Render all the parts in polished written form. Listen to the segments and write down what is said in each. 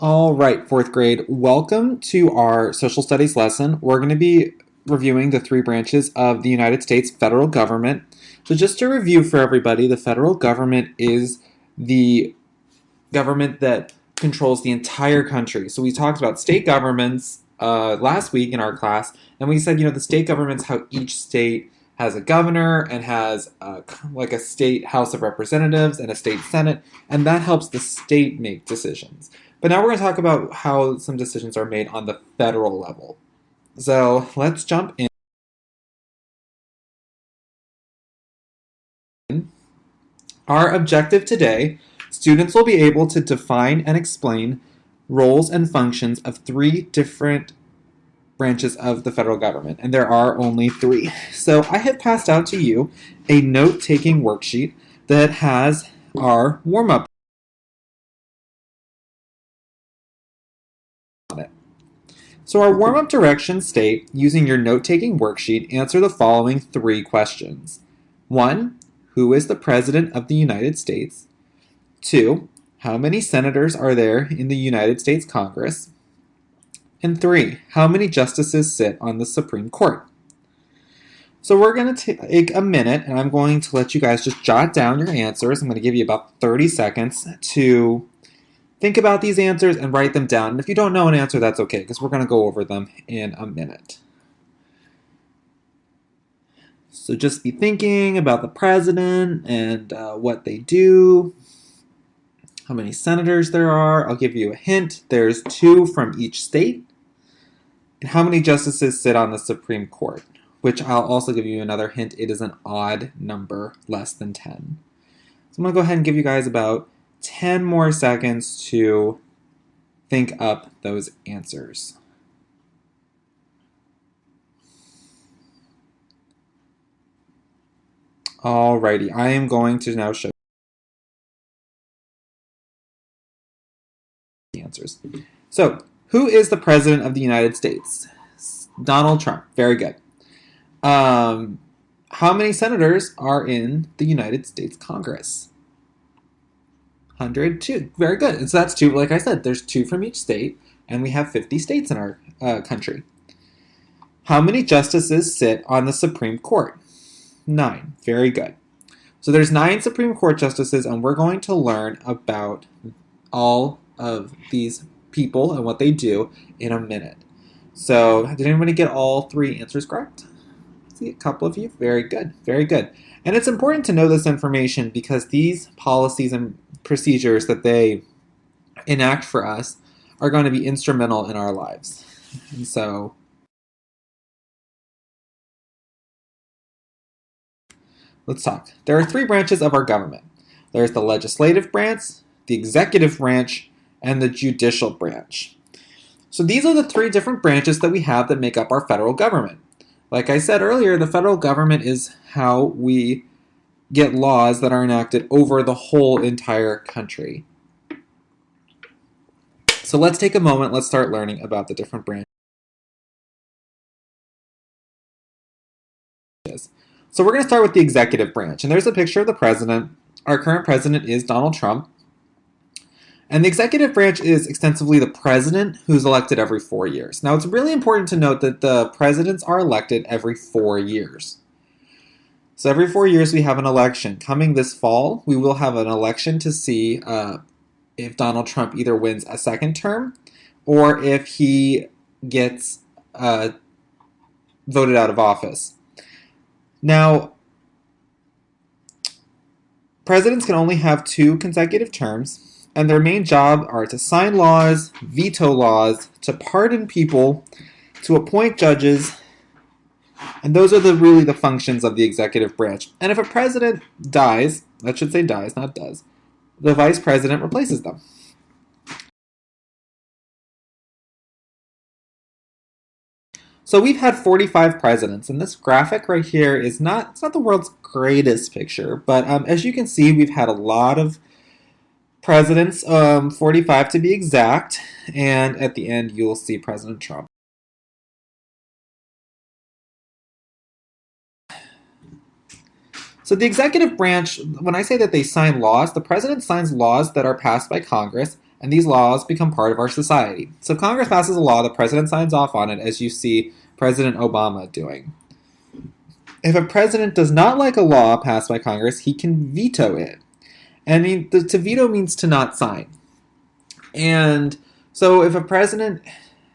All right, fourth grade, welcome to our social studies lesson. We're going to be reviewing the three branches of the United States federal government. So just to review for everybody, the federal government is the government that controls the entire country. So we talked about state governments last week in our class, and we said, the state government's how each state has a governor and has like a state House of Representatives and a state Senate, and that helps the state make decisions. But now we're going to talk about how some decisions are made on the federal level. So let's jump in. Our objective today, students will be able to define and explain roles and functions of three different branches of the federal government, and there are only three. So I have passed out to you a note-taking worksheet that has our warm-up on it. So our warm-up directions state, using your note-taking worksheet, answer the following three questions. 1. Who is the President of the United States? 2. How many senators are there in the United States Congress? And 3. How many justices sit on the Supreme Court? So we're going to take a minute, and I'm going to let you guys just jot down your answers. I'm going to give you about 30 seconds to think about these answers and write them down. And if you don't know an answer, that's okay, because we're going to go over them in a minute. So just be thinking about the president and what they do, how many senators there are. I'll give you a hint. There's 2 from each state. And how many justices sit on the Supreme Court, which I'll also give you another hint. It is an odd number, less than 10. So I'm going to go ahead and give you guys about 10 more seconds to think up those answers. Alrighty, I am going to now show the answers. So, who is the President of the United States? Donald Trump. Very good. How many senators are in the United States Congress? 102. Very good. And so that's 2. Like I said, there's 2 from each state, and we have 50 states in our country. How many justices sit on the Supreme Court? 9. Very good. So there's 9 Supreme Court justices, and we're going to learn about all of these people and what they do in a minute. So did anybody get all 3 answers correct? I see a couple of you. Very good. Very good. And it's important to know this information because these policies and procedures that they enact for us are going to be instrumental in our lives. And so let's talk. There are 3 branches of our government. There's the legislative branch, the executive branch, and the judicial branch. So these are the 3 different branches that we have that make up our federal government. Like I said earlier, the federal government is how we get laws that are enacted over the whole entire country. So let's take a moment, let's start learning about the different branches. So we're going to start with the executive branch, and there's a picture of the president. Our current president is Donald Trump. And the executive branch is extensively the president who's elected every 4 years. Now, it's really important to note that the presidents are elected every 4 years. So every 4 years we have an election. Coming this fall, we will have an election to see if Donald Trump either wins a second term or if he gets voted out of office. Now, presidents can only have 2 consecutive terms, and their main job are to sign laws, veto laws, to pardon people, to appoint judges, and those are really the functions of the executive branch. And if a president dies, that should say dies, not does, the vice president replaces them. So we've had 45 presidents, and this graphic right here is it's not the world's greatest picture, but as you can see, we've had a lot of presidents, 45 to be exact, and at the end you'll see President Trump. So the executive branch, when I say that they sign laws, the president signs laws that are passed by Congress, and these laws become part of our society. So if Congress passes a law, the president signs off on it, as you see President Obama doing. If a president does not like a law passed by Congress, he can veto it. And to veto means to not sign. And so if a president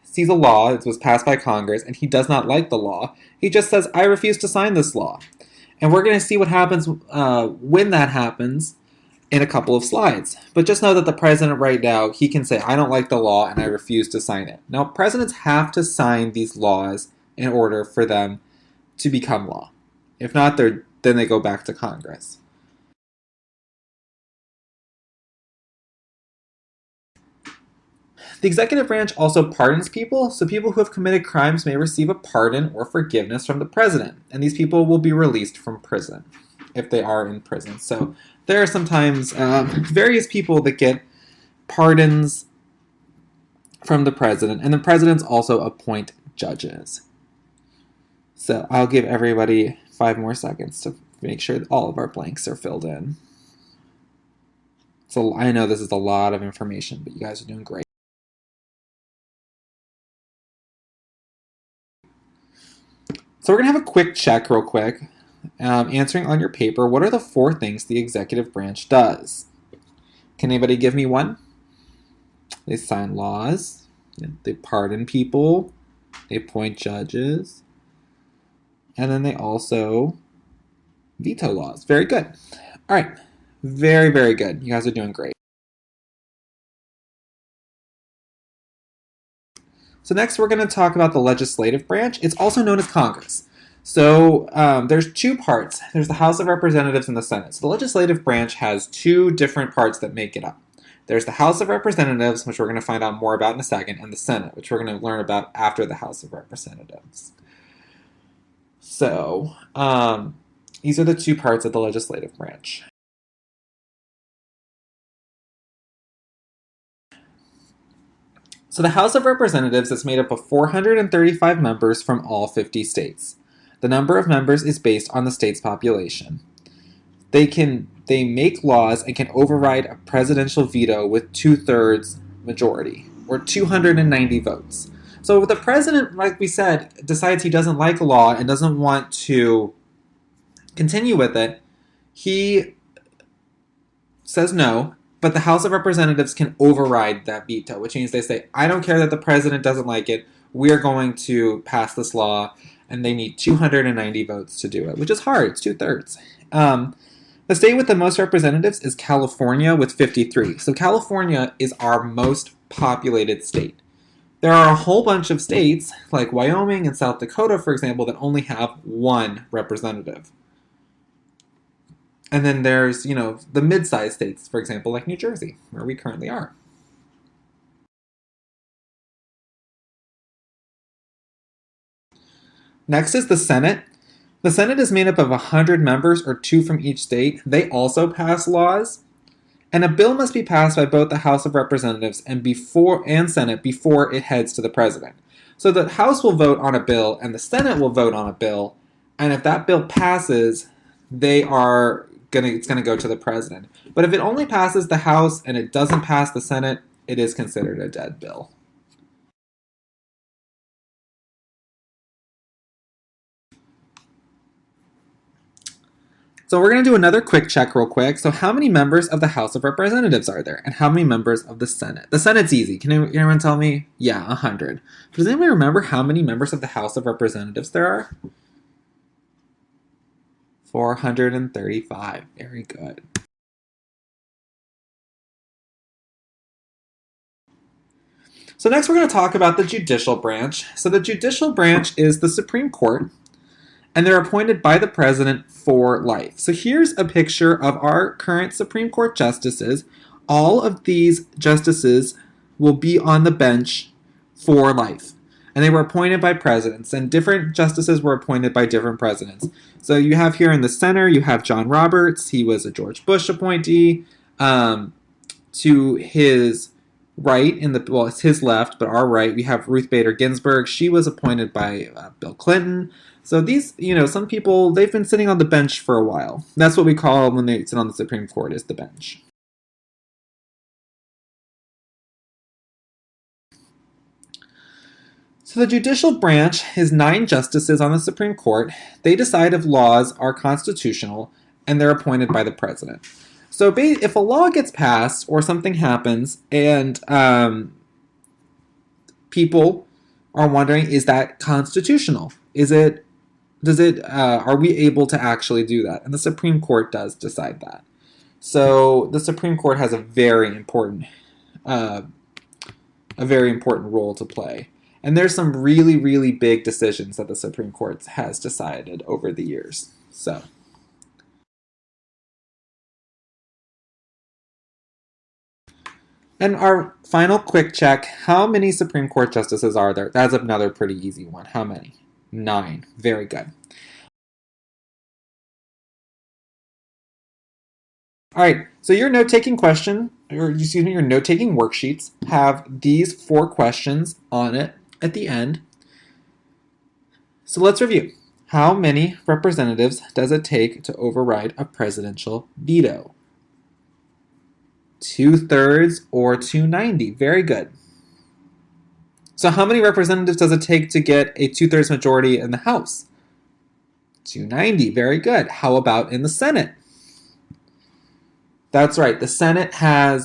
sees a law that was passed by Congress and he does not like the law, he just says, I refuse to sign this law. And we're going to see what happens when that happens in a couple of slides. But just know that the president right now, he can say, I don't like the law and I refuse to sign it. Now, presidents have to sign these laws in order for them to become law. If not, then they go back to Congress. The executive branch also pardons people, so people who have committed crimes may receive a pardon or forgiveness from the president, and these people will be released from prison if they are in prison. So there are sometimes various people that get pardons from the president, and the presidents also appoint judges. So I'll give everybody 5 more seconds to make sure that all of our blanks are filled in. So I know this is a lot of information, but you guys are doing great. So we're going to have a quick check real quick, answering on your paper, what are the 4 things the executive branch does? Can anybody give me one? They sign laws, they pardon people, they appoint judges, and then they also veto laws. Very good. All right. Very, very good. You guys are doing great. So next we're going to talk about the legislative branch. It's also known as Congress. So there's 2 parts. There's the House of Representatives and the Senate. So the legislative branch has 2 different parts that make it up. There's the House of Representatives, which we're going to find out more about in a second, and the Senate, which we're going to learn about after the House of Representatives. So these are the 2 parts of the legislative branch. So the House of Representatives is made up of 435 members from all 50 states. The number of members is based on the state's population. They make laws and can override a presidential veto with 2/3 majority, or 290 votes. So if the president, like we said, decides he doesn't like a law and doesn't want to continue with it, he says no, but the House of Representatives can override that veto, which means they say, I don't care that the president doesn't like it, we're going to pass this law, and they need 290 votes to do it, which is hard, it's 2/3. The state with the most representatives is California with 53. So California is our most populated state. There are a whole bunch of states, like Wyoming and South Dakota, for example, that only have 1 representative. And then there's, the mid-sized states, for example, like New Jersey, where we currently are. Next is the Senate. The Senate is made up of 100 members, or 2 from each state. They also pass laws. And a bill must be passed by both the House of Representatives and Senate before it heads to the president. So the House will vote on a bill, and the Senate will vote on a bill. And if that bill passes, it's going to go to the president. But if it only passes the House and it doesn't pass the Senate, it is considered a dead bill. So we're going to do another quick check real quick. So how many members of the House of Representatives are there? And how many members of the Senate? The Senate's easy. Can anyone tell me? Yeah, 100. But does anybody remember how many members of the House of Representatives there are? 435. Very good. So next we're going to talk about the judicial branch. So the judicial branch is the Supreme Court, and they're appointed by the president for life. So here's a picture of our current Supreme Court justices. All of these justices will be on the bench for life. And they were appointed by presidents, and different justices were appointed by different presidents. So you have here in the center, you have John Roberts. He was a George Bush appointee. To his right, it's his left, but our right, we have Ruth Bader Ginsburg. She was appointed by Bill Clinton. So these, some people, they've been sitting on the bench for a while. That's what we call when they sit on the Supreme Court, is the bench. So the judicial branch is 9 justices on the Supreme Court. They decide if laws are constitutional, and they're appointed by the president. So if a law gets passed or something happens, and people are wondering, is that constitutional? Are we able to actually do that? And the Supreme Court does decide that. So the Supreme Court has uh, a very important role to play. And there's some really, really big decisions that the Supreme Court has decided over the years. So, and our final quick check, how many Supreme Court justices are there? That's another pretty easy one. How many? 9. Very good. All right, so your note-taking question, or excuse me, your note-taking worksheets have these 4 questions on it at the end. So let's review. How many representatives does it take to override a presidential veto? 2/3 or 290. Very good. So how many representatives does it take to get a 2/3 majority in the House? 290. Very good. How about in the Senate? That's right. The Senate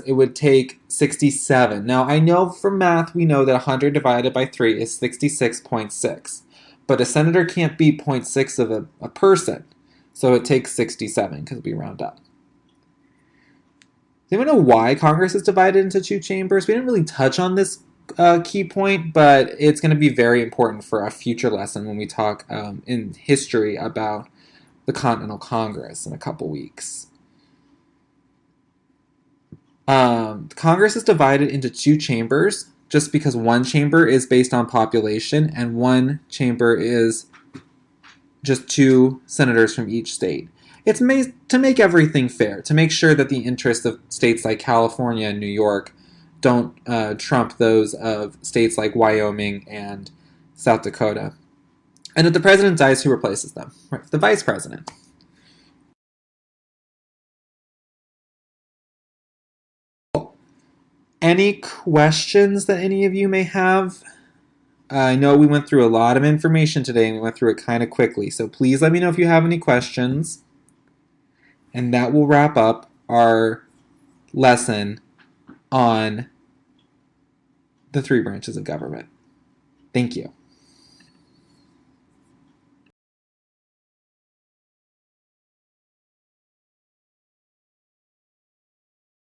it would take 67. Now, I know from math, we know that 100 divided by 3 is 66.6. But a senator can't be 0.6 of a person. So it takes 67 because we round up. Do you know why Congress is divided into 2 chambers? We didn't really touch on this key point, but it's going to be very important for a future lesson when we talk in history about the Continental Congress in a couple weeks. Congress is divided into 2 chambers just because one chamber is based on population and one chamber is just 2 senators from each state. It's made to make everything fair, to make sure that the interests of states like California and New York don't trump those of states like Wyoming and South Dakota. And if the president dies, who replaces them? Right, the vice president. Any questions that any of you may have? I know we went through a lot of information today and we went through it kind of quickly, so please let me know if you have any questions. And that will wrap up our lesson on the 3 branches of government. Thank you.